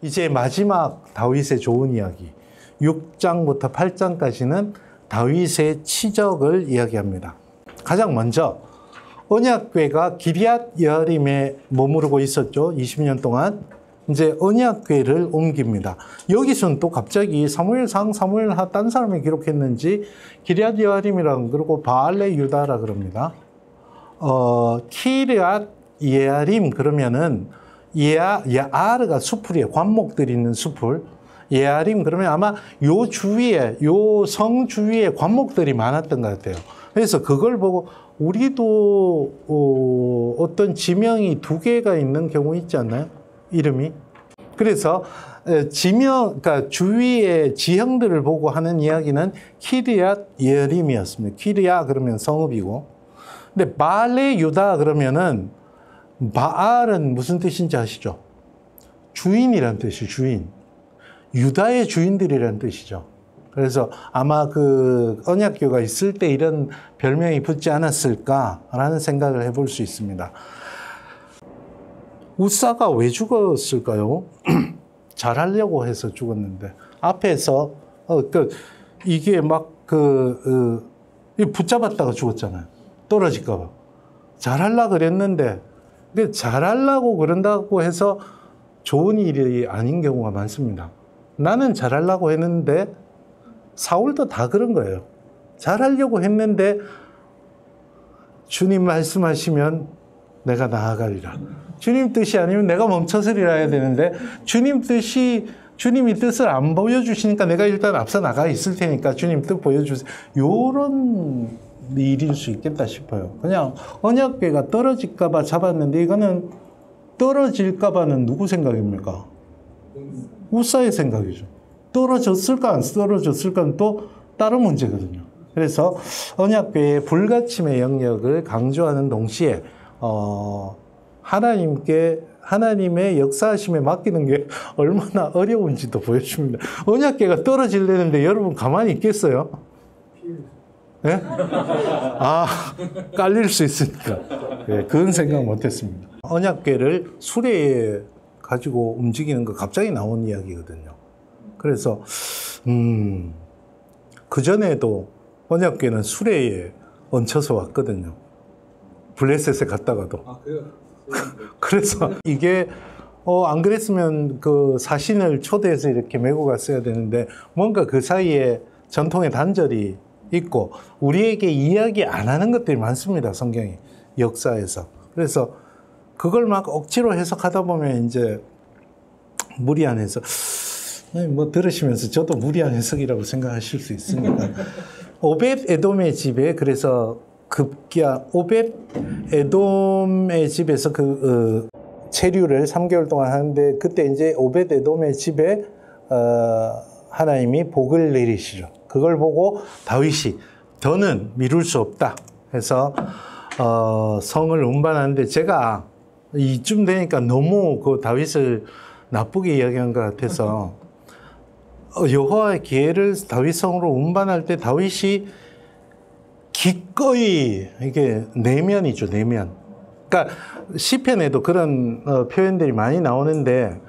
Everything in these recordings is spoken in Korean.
이제 마지막 다윗의 좋은 이야기 6장부터 8장까지는 다윗의 치적을 이야기합니다. 가장 먼저 언약궤가 기럇 여아림에 머무르고 있었죠. 20년 동안. 이제 언약궤를 옮깁니다. 여기서는 또 갑자기 사무엘상, 사무엘하 딴 사람이 기록했는지 기럇 여아림이라고 그러고 바알레 유다라 그럽니다. 키르앗 예아림 그러면은 야아르가 수풀이에요. 관목들이 있는 수풀. 예아림 그러면 아마 요 주위에, 요 성 주위에 관목들이 많았던 것 같아요. 그래서 그걸 보고 우리도 어떤 지명이 두 개가 있는 경우 있지 않나요? 이름이. 그래서 지명, 그러니까 주위의 지형들을 보고 하는 이야기는 키르앗 예아림이었습니다. 키르야 그러면 성읍이고. 근데 바알레 유다 그러면은 바알은 무슨 뜻인지 아시죠? 주인이란 뜻이에요. 주인. 유다의 주인들이란 뜻이죠. 그래서 아마 그 언약궤가 있을 때 이런 별명이 붙지 않았을까라는 생각을 해볼 수 있습니다. 우사가 왜 죽었을까요? 잘하려고 해서 죽었는데 앞에서 이게 막 붙잡았다가 죽었잖아요. 떨어질까 봐. 잘하려고 그랬는데 근데 잘하려고 그런다고 해서 좋은 일이 아닌 경우가 많습니다. 나는 잘하려고 했는데 사울도 다 그런 거예요. 잘하려고 했는데 주님 말씀하시면 내가 나아가리라. 주님 뜻이 아니면 내가 멈춰서리라 해야 되는데 주님이 뜻을 안 보여주시니까 내가 일단 앞서 나가 있을 테니까 주님 뜻 보여주세요. 요런 일일 수 있겠다 싶어요. 그냥 언약궤가 떨어질까 봐 잡았는데 이거는 떨어질까 봐는 누구 생각입니까? 우사의 생각이죠. 떨어졌을까 안 떨어졌을까는 또 다른 문제거든요. 그래서 언약궤의 불가침의 영역을 강조하는 동시에 하나님의 역사하심에 맡기는 게 얼마나 어려운지도 보여줍니다. 언약궤가 떨어지려는데 여러분 가만히 있겠어요? 네? 깔릴 수 있으니까. 네, 그건 생각 못했습니다. 언약궤를 수레에 가지고 움직이는 거 갑자기 나온 이야기거든요. 그래서 그전에도 언약궤는 수레에 얹혀서 왔거든요. 블레셋에 갔다가도. 그래서 이게 안 그랬으면 그 사신을 초대해서 이렇게 메고 갔어야 되는데 뭔가 그 사이에 전통의 단절이 있고 우리에게 이야기 안 하는 것들이 많습니다. 성경이 역사에서. 그래서 그걸 막 억지로 해석하다 보면 이제 무리한 해석. 뭐 들으시면서 저도 무리한 해석이라고 생각하실 수 있으니까. 오벳 에돔의 집에 그래서 급기야 오벳 에돔의 집에서 체류를 3개월 동안 하는데 그때 이제 오벳 에돔의 집에 하나님이 복을 내리시죠. 그걸 보고 다윗이 더는 미룰 수 없다 해서 성을 운반하는데 제가 이쯤 되니까 너무 그 다윗을 나쁘게 이야기한 것 같아서 여호와의 기회를 다윗 성으로 운반할 때 다윗이 기꺼이 이게 내면이죠. 내면. 그러니까 시편에도 그런 표현들이 많이 나오는데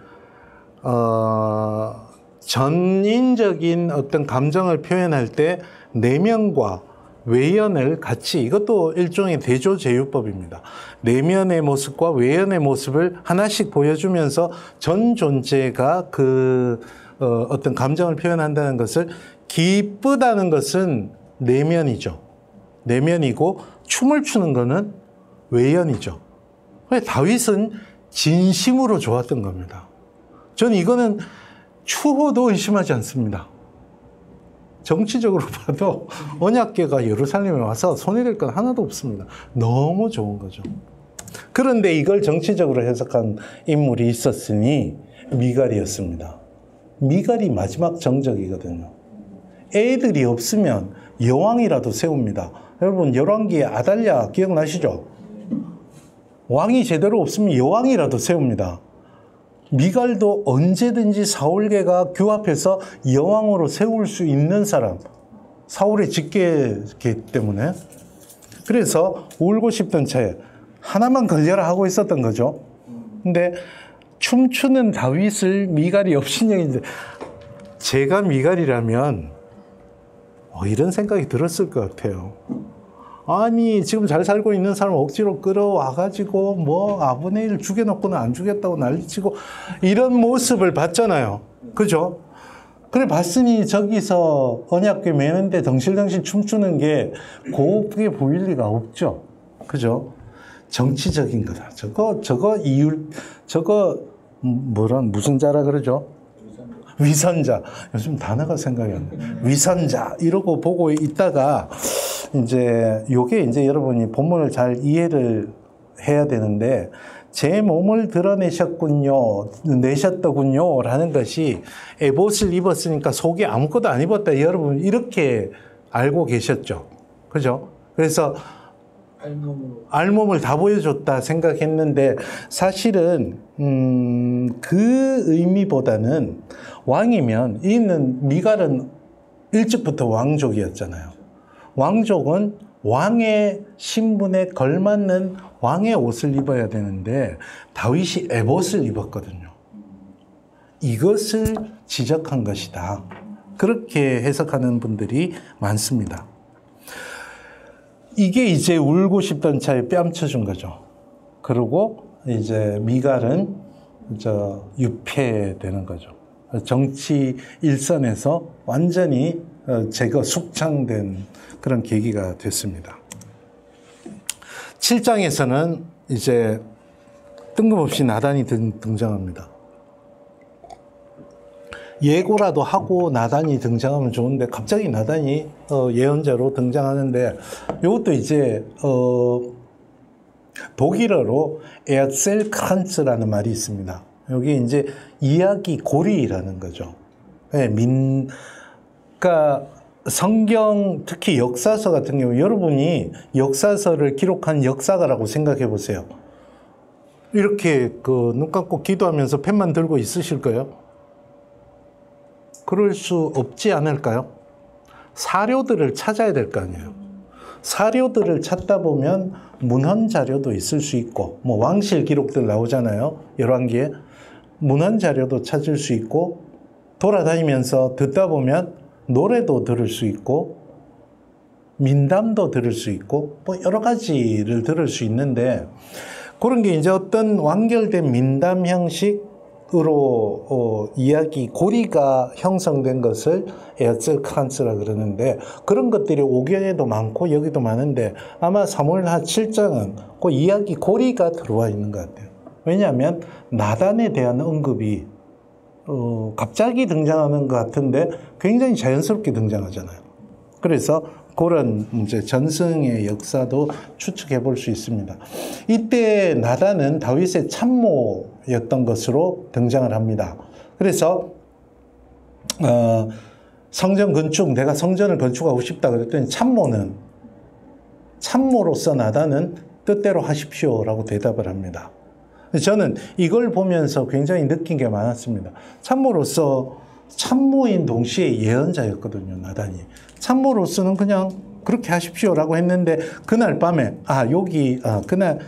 전인적인 어떤 감정을 표현할 때 내면과 외연을 같이 이것도 일종의 대조제휴법입니다. 내면의 모습과 외연의 모습을 하나씩 보여주면서 전 존재가 어떤 감정을 표현한다는 것을 기쁘다는 것은 내면이죠. 내면이고 춤을 추는 것은 외연이죠. 다윗은 진심으로 좋았던 겁니다. 저는 이거는 추호도 의심하지 않습니다. 정치적으로 봐도 언약궤가 예루살렘에 와서 손해될 건 하나도 없습니다. 너무 좋은 거죠. 그런데 이걸 정치적으로 해석한 인물이 있었으니 미갈이었습니다. 미갈이 마지막 정적이거든요. 애들이 없으면 여왕이라도 세웁니다. 여러분 열왕기에 아달랴 기억나시죠? 왕이 제대로 없으면 여왕이라도 세웁니다. 미갈도 언제든지 사울계가 규합해서 여왕으로 세울 수 있는 사람, 사울의 직계이기 때문에. 그래서 울고 싶던 차에 하나만 걸려라 하고 있었던 거죠. 근데 춤추는 다윗을 미갈이 업신여긴데, 제가 미갈이라면 이런 생각이 들었을 것 같아요. 아니, 지금 잘 살고 있는 사람 억지로 끌어와가지고 뭐 아브넬을 죽여놓고는 안 죽였다고 난리치고 이런 모습을 봤잖아요. 그죠? 그래 봤으니 저기서 언약궤 매는데 덩실덩실 춤추는 게 곱게 보일 리가 없죠. 그죠? 정치적인 거다. 저거 무슨 자라 그러죠? 위선자. 요즘 단어가 생각이 안 나요. 위선자 이러고 보고 있다가 이제 요게 이제 여러분이 본문을 잘 이해를 해야 되는데, 제 몸을 드러내셨군요, 내셨더군요 라는 것이 에봇을 입었으니까 속에 아무것도 안 입었다, 여러분 이렇게 알고 계셨죠. 그죠? 그래서 알몸을 다 보여줬다 생각했는데, 사실은 그 의미보다는 왕이면, 이는 미갈은 일찍부터 왕족이었잖아요. 왕족은 왕의 신분에 걸맞는 왕의 옷을 입어야 되는데 다윗이 에봇을 입었거든요. 이것을 지적한 것이다. 그렇게 해석하는 분들이 많습니다. 이게 이제 울고 싶던 차에 뺨쳐준 거죠. 그리고 이제 미갈은 유폐되는 거죠. 정치 일선에서 완전히 제거, 숙청된 그런 계기가 됐습니다. 7장에서는 이제 뜬금없이 나단이 등장합니다. 예고라도 하고 나단이 등장하면 좋은데 갑자기 나단이 예언자로 등장하는데, 이것도 이제 독일어로 에셀크란츠라는 말이 있습니다. 여기 이제 이야기 고리라는 거죠. 네, 그러니까 성경, 특히 역사서 같은 경우, 여러분이 역사서를 기록한 역사가라고 생각해 보세요. 이렇게 눈 감고 기도하면서 펜만 들고 있으실 거예요? 그럴 수 없지 않을까요? 사료들을 찾아야 될 거 아니에요. 사료들을 찾다 보면 문헌 자료도 있을 수 있고, 뭐 왕실 기록들 나오잖아요. 열왕기에. 문헌 자료도 찾을 수 있고, 돌아다니면서 듣다 보면 노래도 들을 수 있고, 민담도 들을 수 있고, 뭐 여러 가지를 들을 수 있는데, 그런 게 이제 어떤 완결된 민담 형식으로 이야기 고리가 형성된 것을 에셀크란츠라 그러는데, 그런 것들이 오경에도 많고 여기도 많은데 아마 사무엘하 7장은 그 이야기 고리가 들어와 있는 것 같아요. 왜냐하면 나단에 대한 언급이 갑자기 등장하는 것 같은데 굉장히 자연스럽게 등장하잖아요. 그래서 그런 이제 전승의 역사도 추측해 볼 수 있습니다. 이때 나단은 다윗의 참모였던 것으로 등장을 합니다. 그래서 성전 건축, 내가 성전을 건축하고 싶다 그랬더니 참모로서 나단은 뜻대로 하십시오라고 대답을 합니다. 저는 이걸 보면서 굉장히 느낀 게 많았습니다. 참모로서, 참모인 동시에 예언자였거든요, 나단이. 참모로서는 그냥 그렇게 하십시오라고 했는데, 그날 밤에, 그날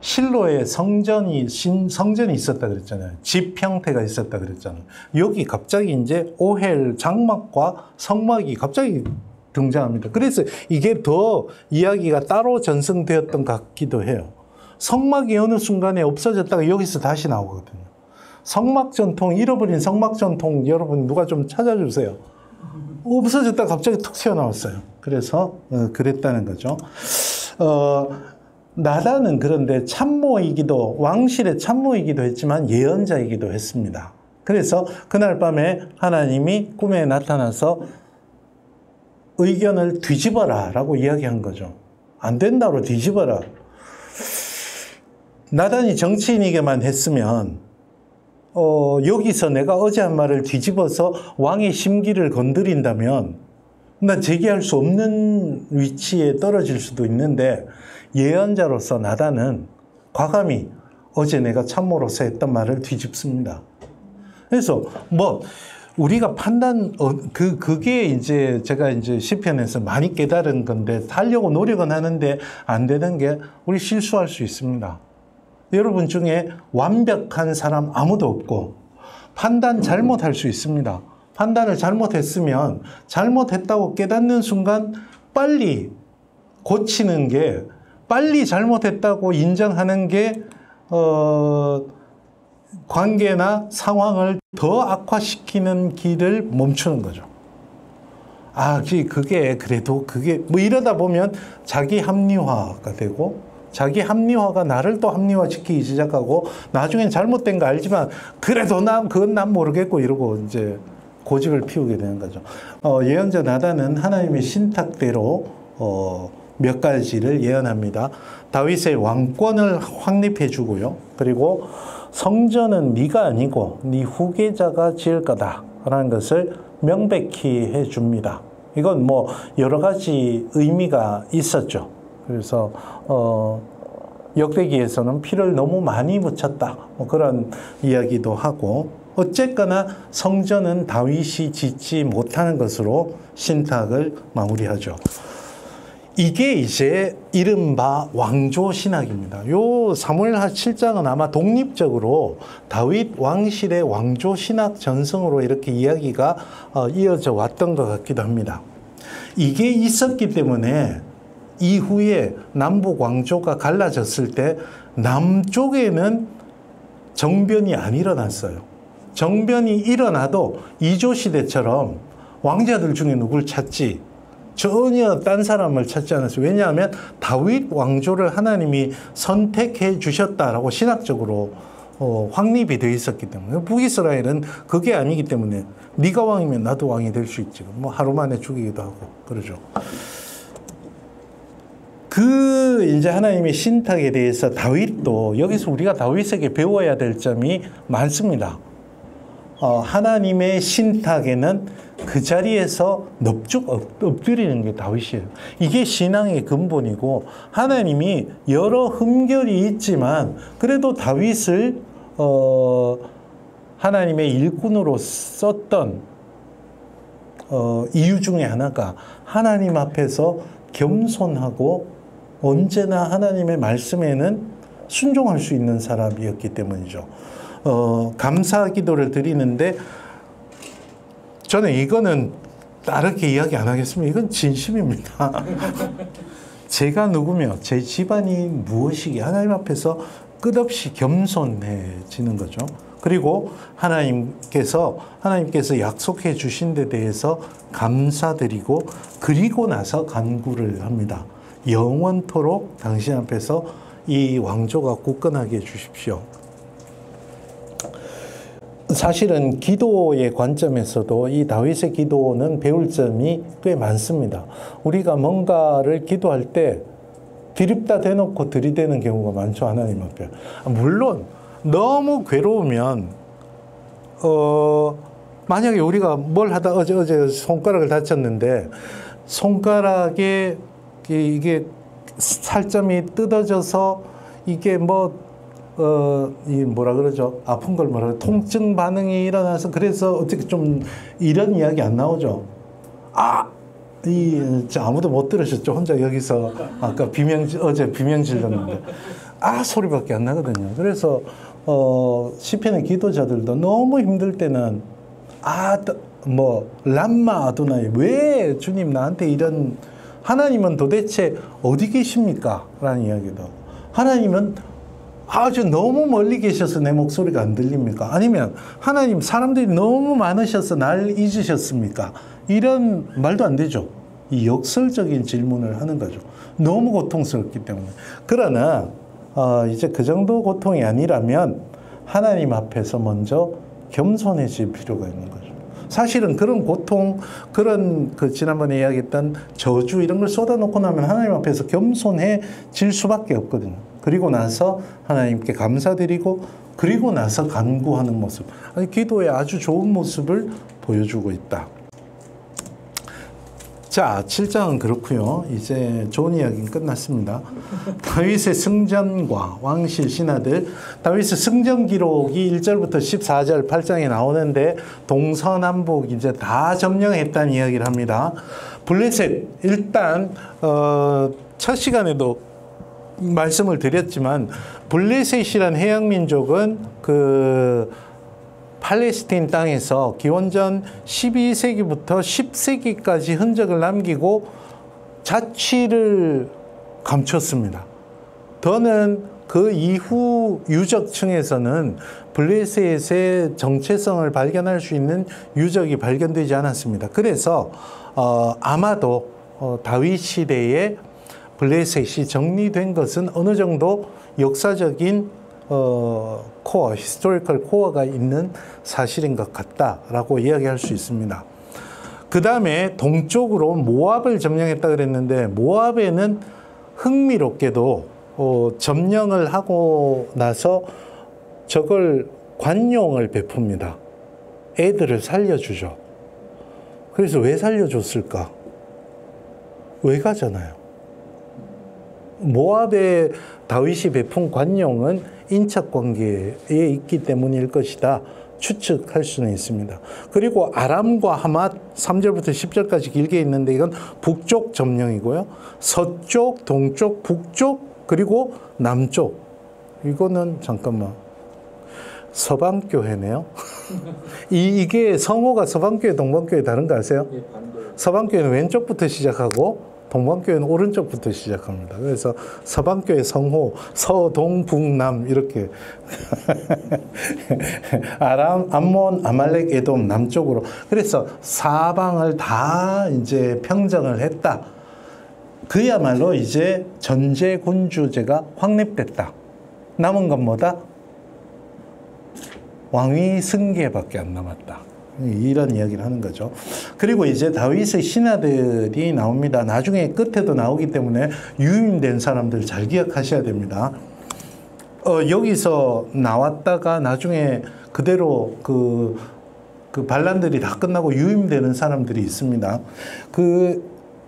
실로에 성전이 있었다 그랬잖아요. 집 형태가 있었다 그랬잖아요. 여기 갑자기 이제 오헬 장막과 성막이 갑자기 등장합니다. 그래서 이게 더 이야기가 따로 전승되었던 것 같기도 해요. 성막이 어느 순간에 없어졌다가 여기서 다시 나오거든요. 성막 전통, 잃어버린 성막 전통, 여러분 누가 좀 찾아주세요. 없어졌다가 갑자기 툭 튀어나왔어요. 그래서 그랬다는 거죠. 나단은 그런데 참모이기도, 왕실의 참모이기도 했지만 예언자이기도 했습니다. 그래서 그날 밤에 하나님이 꿈에 나타나서 의견을 뒤집어라 라고 이야기한 거죠. 안 된다로 뒤집어라. 나단이 정치인이게만 했으면 여기서 내가 어제 한 말을 뒤집어서 왕의 심기를 건드린다면 난 제기할 수 없는 위치에 떨어질 수도 있는데, 예언자로서 나단은 과감히 어제 내가 참모로서 했던 말을 뒤집습니다. 그래서 우리가 그게 이제 제가 이제 시편에서 많이 깨달은 건데, 하려고 노력은 하는데 안 되는 게, 우리 실수할 수 있습니다. 여러분 중에 완벽한 사람 아무도 없고 판단 잘못할 수 있습니다. 판단을 잘못했으면 잘못했다고 깨닫는 순간 빨리 고치는 게, 빨리 잘못했다고 인정하는 게 관계나 상황을 더 악화시키는 길을 멈추는 거죠. 그게 그래도 그게 뭐 이러다 보면 자기 합리화가 되고, 자기 합리화가 나를 또 합리화시키기 시작하고, 나중엔 잘못된 거 알지만 그래도 그건 난 모르겠고 이러고 이제 고집을 피우게 되는 거죠. 예언자 나단은 하나님의 신탁대로 몇 가지를 예언합니다. 다윗의 왕권을 확립해 주고요. 그리고 성전은 네가 아니고 네 후계자가 지을 거다라는 것을 명백히 해 줍니다. 이건 뭐 여러 가지 의미가 있었죠. 그래서 역대기에서는 피를 너무 많이 묻혔다, 뭐 그런 이야기도 하고, 어쨌거나 성전은 다윗이 짓지 못하는 것으로 신탁을 마무리하죠. 이게 이제 이른바 왕조 신학입니다. 요 사무엘하 7장은 아마 독립적으로 다윗 왕실의 왕조 신학 전승으로 이렇게 이야기가 이어져 왔던 것 같기도 합니다. 이게 있었기 때문에 이후에 남북 왕조가 갈라졌을 때 남쪽에는 정변이 안 일어났어요. 정변이 일어나도 이조 시대처럼 왕자들 중에 누굴 찾지 전혀 딴 사람을 찾지 않았어요. 왜냐하면 다윗 왕조를 하나님이 선택해 주셨다라고 신학적으로 확립이 되어 있었기 때문에. 북이스라엘은 그게 아니기 때문에 네가 왕이면 나도 왕이 될 수 있지. 뭐 하루 만에 죽이기도 하고 그러죠. 이제 하나님의 신탁에 대해서 다윗도, 여기서 우리가 다윗에게 배워야 될 점이 많습니다. 하나님의 신탁에는 그 자리에서 넙죽 엎드리는 게 다윗이에요. 이게 신앙의 근본이고, 하나님이 여러 흠결이 있지만 그래도 다윗을 하나님의 일꾼으로 썼던 이유 중에 하나가 하나님 앞에서 겸손하고 언제나 하나님의 말씀에는 순종할 수 있는 사람이었기 때문이죠. 감사 기도를 드리는데, 저는 이거는 다르게 이야기 안 하겠습니다. 이건 진심입니다. 제가 누구며 제 집안이 무엇이기, 하나님 앞에서 끝없이 겸손해지는 거죠. 그리고 하나님께서 약속해 주신 데 대해서 감사드리고, 그리고 나서 간구를 합니다. 영원토록 당신 앞에서 이 왕조가 굳건하게 해주십시오. 사실은 기도의 관점에서도 이 다윗의 기도는 배울 점이 꽤 많습니다. 우리가 뭔가를 기도할 때 드립다 대놓고 들이대는 경우가 많죠, 하나님 앞에. 물론 너무 괴로우면 만약에 우리가 뭘 하다 어제 손가락을 다쳤는데, 손가락에 이게 살점이 뜯어져서 이게 뭐라 그러죠? 아픈 걸 뭐라 통증 반응이 일어나서, 그래서 어떻게 좀 이런 이야기 안 나오죠? 아무도 못 들으셨죠? 혼자 여기서 아까 어제 비명 질렀는데 소리밖에 안 나거든요. 그래서 시편의 기도자들도 너무 힘들 때는 람마 아도나이, 왜 주님 나한테 이런, 하나님은 도대체 어디 계십니까? 라는 이야기도. 하나님은 아주 너무 멀리 계셔서 내 목소리가 안 들립니까? 아니면 하나님 사람들이 너무 많으셔서 날 잊으셨습니까? 이런 말도 안 되죠. 이 역설적인 질문을 하는 거죠. 너무 고통스럽기 때문에. 그러나 이제 그 정도 고통이 아니라면 하나님 앞에서 먼저 겸손해질 필요가 있는 거죠. 사실은 그런 고통, 그런 지난번에 이야기했던 저주 이런 걸 쏟아놓고 나면 하나님 앞에서 겸손해질 수밖에 없거든요. 그리고 나서 하나님께 감사드리고, 그리고 나서 간구하는 모습. 기도의 아주 좋은 모습을 보여주고 있다. 자, 7장은 그렇고요. 이제 좋은 이야기는 끝났습니다. 다윗의 승전과 왕실 신하들. 다윗의 승전 기록이 1절부터 14절 8장에 나오는데, 동서남북 이제 다 점령했다는 이야기를 합니다. 블레셋, 일단 첫 시간에도 말씀을 드렸지만 블레셋이란 해양 민족은 그 팔레스타인 땅에서 기원전 12세기부터 10세기까지 흔적을 남기고 자취를 감췄습니다. 더는 그 이후 유적층에서는 블레셋의 정체성을 발견할 수 있는 유적이 발견되지 않았습니다. 그래서 아마도 다윗 시대에 블레셋이 정리된 것은 어느 정도 역사적인 코어, 히스토리컬 코어가 있는 사실인 것 같다라고 이야기할 수 있습니다. 그 다음에 동쪽으로 모압을 점령했다 그랬는데 모압에는 흥미롭게도 점령을 하고 나서 저걸 관용을 베풉니다. 애들을 살려주죠. 그래서 왜 살려줬을까? 왜 가잖아요. 모압에 다윗이 베푼 관용은 인척관계에 있기 때문일 것이다 추측할 수는 있습니다. 그리고 아람과 하맛 3절부터 10절까지 길게 있는데 이건 북쪽 점령이고요. 서쪽, 동쪽, 북쪽 그리고 남쪽. 이거는 잠깐만 서방교회네요. 이게 성호가 서방교회, 동방교회 다른 거 아세요? 서방교회는 왼쪽부터 시작하고 동방교회는 오른쪽부터 시작합니다. 그래서 서방교회 성호, 서동북남 이렇게 아람, 암몬, 아말렉, 에돔 남쪽으로. 그래서 사방을 다 이제 평정을 했다. 그야말로 이제 전제군주제가 확립됐다. 남은 건 뭐다? 왕위 승계밖에 안 남았다. 이런 이야기를 하는 거죠. 그리고 이제 다윗의 신하들이 나옵니다. 나중에 끝에도 나오기 때문에 유임된 사람들 잘 기억하셔야 됩니다. 여기서 나왔다가 나중에 그대로 그 반란들이 다 끝나고 유임되는 사람들이 있습니다. 그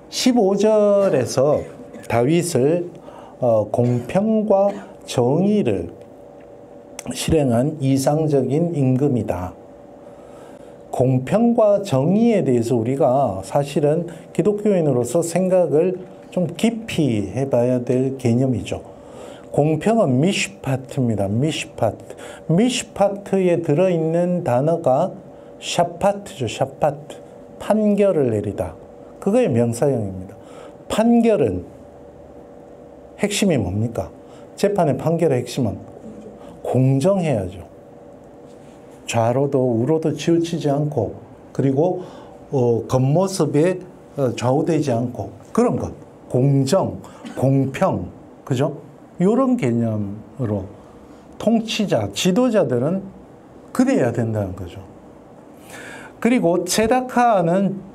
15절에서 다윗을 공평과 정의를 실행한 이상적인 임금이다. 공평과 정의에 대해서 우리가 사실은 기독교인으로서 생각을 좀 깊이 해봐야 될 개념이죠. 공평은 미슈파트입니다. 미슈파트. 미슈파트에 들어있는 단어가 샤파트죠. 샤파트. 판결을 내리다. 그거의 명사형입니다. 판결은 핵심이 뭡니까? 재판의 판결의 핵심은 공정해야죠. 좌로도 우로도 치우치지 않고 그리고 겉모습에 좌우되지 않고 그런 것. 공정, 공평, 그죠? 이런 개념으로 통치자, 지도자들은 그래야 된다는 거죠. 그리고 체다카는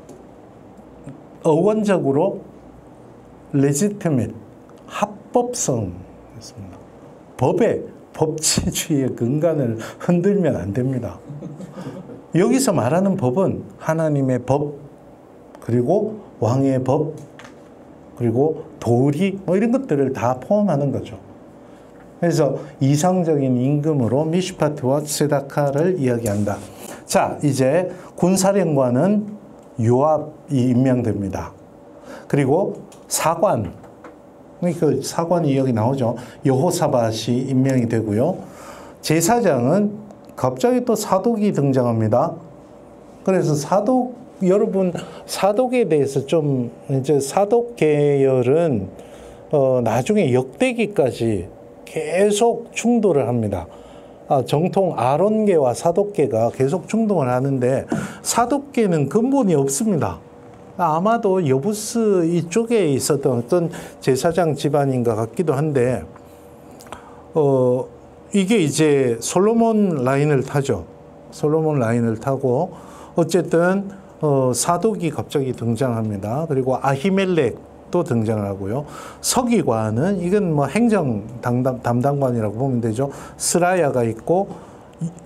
어원적으로 legitimate, 합법성이었습니다. 법치주의의 근간을 흔들면 안 됩니다. 여기서 말하는 법은 하나님의 법, 그리고 왕의 법, 그리고 도리, 뭐 이런 것들을 다 포함하는 거죠. 그래서 이상적인 임금으로 미슈파트와 세다카를 이야기한다. 자, 이제 군사령관은 요압이 임명됩니다. 그리고 사관, 그 사관이 여기 나오죠. 여호사밧이 임명이 되고요. 제사장은 갑자기 또 사독이 등장합니다. 그래서 사독, 여러분 사독에 대해서 좀 이제 사독 계열은 나중에 역대기까지 계속 충돌을 합니다. 정통 아론계와 사독계가 계속 충돌을 하는데 사독계는 근본이 없습니다. 아마도 여부스 이쪽에 있었던 어떤 제사장 집안인 것 같기도 한데 이게 이제 솔로몬 라인을 타죠. 솔로몬 라인을 타고 어쨌든 사독이 갑자기 등장합니다. 그리고 아히멜렉도 등장을 하고요. 서기관은 이건 뭐 행정 담당관이라고 보면 되죠. 스라야가 있고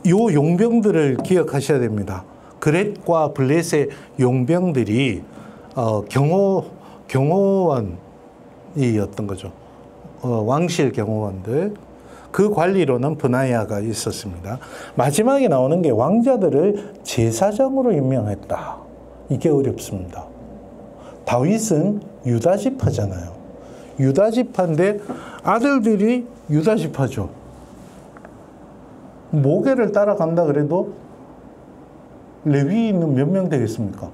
요 용병들을 기억하셔야 됩니다. 그렛과 블렛의 용병들이 경호원이었던 거죠. 왕실 경호원들. 그 관리로는 브나야가 있었습니다. 마지막에 나오는 게 왕자들을 제사장으로 임명했다. 이게 어렵습니다. 다윗은 유다 지파잖아요. 유다지파인데 아들들이 유다지파죠. 모계를 따라간다 그래도 레위인은 몇 명 되겠습니까?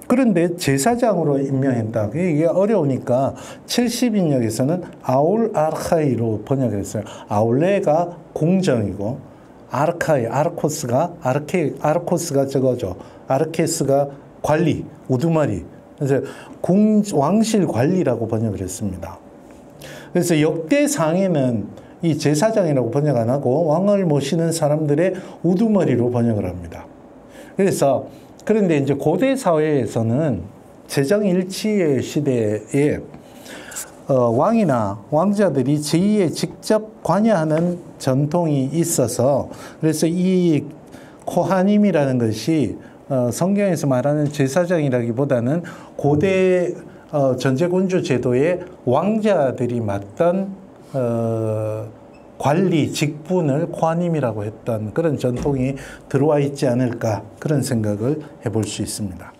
그런데 제사장으로 임명했다. 이게 어려우니까 70인역에서는 아울 아르카이로 번역을 했어요. 아울레가 공정이고 아르카이, 아르코스가 저거죠. 아르케스가 관리, 우두머리. 그래서 왕실 관리라고 번역을 했습니다. 그래서 역대상에는 이 제사장이라고 번역 안 하고 왕을 모시는 사람들의 우두머리로 번역을 합니다. 그래서 그런데 이제 고대 사회에서는 재정일치의 시대에 왕이나 왕자들이 제위에 직접 관여하는 전통이 있어서 그래서 이 코하님이라는 것이 성경에서 말하는 제사장이라기보다는 고대 전제군주 제도의 왕자들이 맡던 관리 직분을 코하님이라고 했던 그런 전통이 들어와 있지 않을까 그런 생각을 해볼 수 있습니다.